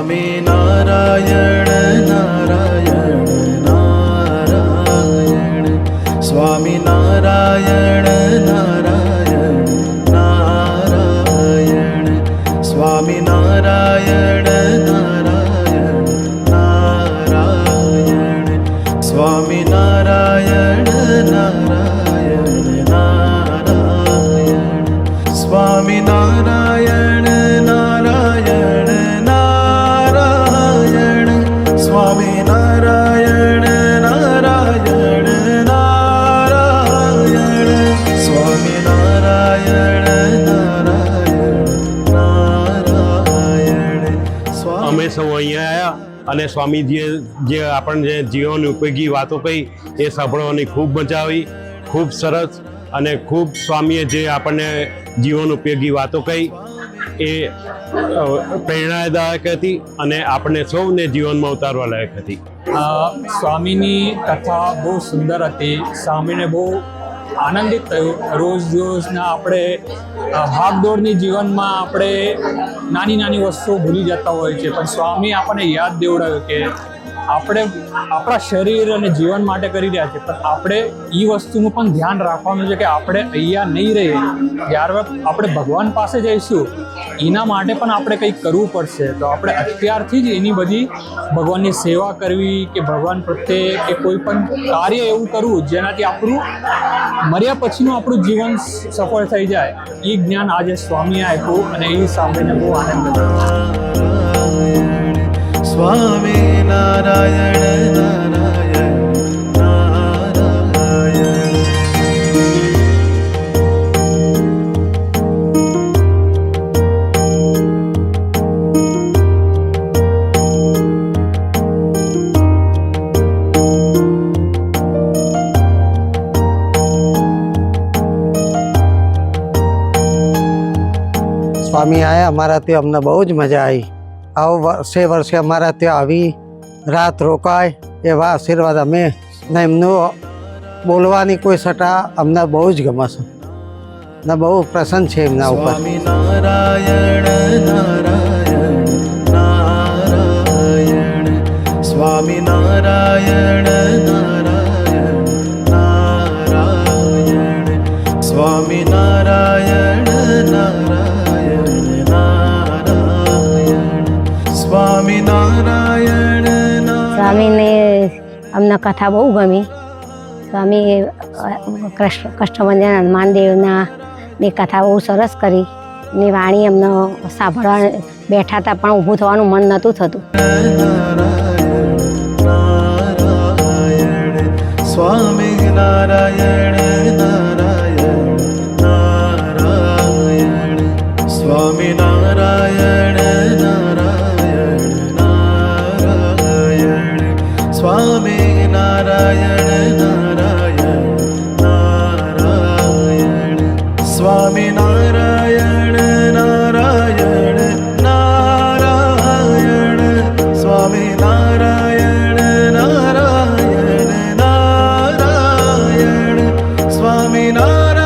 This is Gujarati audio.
स्वामी नारायण नारायण नारायण स्वामी नारायण नारायण नारायण स्वामी नारायण नारायण नारायण स्वामी नारायण नारायण नारायण स्वामी नारायण नारायण नारायण स्वामी नारायण नारायण नारायण स्वामी नारायण नारायण नारायण અમે સૌ અહીંયા આવ્યા અને સ્વામીજીએ જે આપણને જીવન ઉપયોગી વાતો કહી એ સાંભળવાની ખૂબ મજા આવી, ખૂબ સરસ અને ખૂબ સ્વામીએ જે આપણને જીવન ઉપયોગી વાતો કહી એ પ્રેરણાદાયક હતી અને આપણે સૌને જીવનમાં ઉતારવા લાયક હતી. સ્વામીની કથા બહુ સુંદર હતી. સ્વામીને બહુ આનંદિત થયું. રોજના આપણે ભાગદોડની જીવનમાં આપણે નાની નાની વસ્તુઓ ભૂલી જતા હોય છે, પણ સ્વામી આપણને યાદ દેવડાવ્યું કે આપણે આપણા શરીર અને જીવન માટે કરી રહ્યા છીએ, પણ આપણે એ વસ્તુનું પણ ધ્યાન રાખવાનું છે કે આપણે અહીંયા નહીં રહીએ, જ્યારે આપણે ભગવાન પાસે જઈશું એના માટે પણ આપણે કંઈક કરવું પડશે. તો આપણે અત્યારથી જ એની બધી ભગવાનની સેવા કરવી કે ભગવાન પ્રત્યે કે કોઈ પણ કાર્ય એવું કરવું જેનાથી આપણું મર્યા પછીનું આપણું જીવન સફળ થઈ જાય. એ જ્ઞાન આજે સ્વામીએ આપ્યું અને એ સાંભળીને બહુ આનંદ થયો. स्वामी नारायण नारायण नारायण स्वामी आया हमारा तो हमने बहुत मजा आई. आओ વર્ષે વર્ષે અમારા ત્યાં આવી રાત રોકાય એવા આશીર્વાદ અમે ને એમનું બોલવાની કોઈ સટા અમને બહુ જ ગમે છે ને બહુ પ્રસન્ન છે એમના ઉપર. स्वामी नारायण नारायण नारायण स्वामी नारायण नारायण नारायण स्वामी नारायण नारायण नारायण स्वामी नारायण સ્વામીને અમને કથા બહુ ગમી. સ્વામી કષ્ટભંજન હનુમાન દેવની કથા બહુ સરસ કરી. ની વાણી અમને સાંભળવા બેઠા હતા પણ ઊભું થવાનું મન નહોતું થતું. नारायण स्वामी नारायण नारायण नारायण स्वामी नारायण नारायण नारायण स्वामी नारायण नारायण नारायण स्वामी नारायण नारायण नारायण स्वामी नारायण नारायण नारायण स्वामी नारायण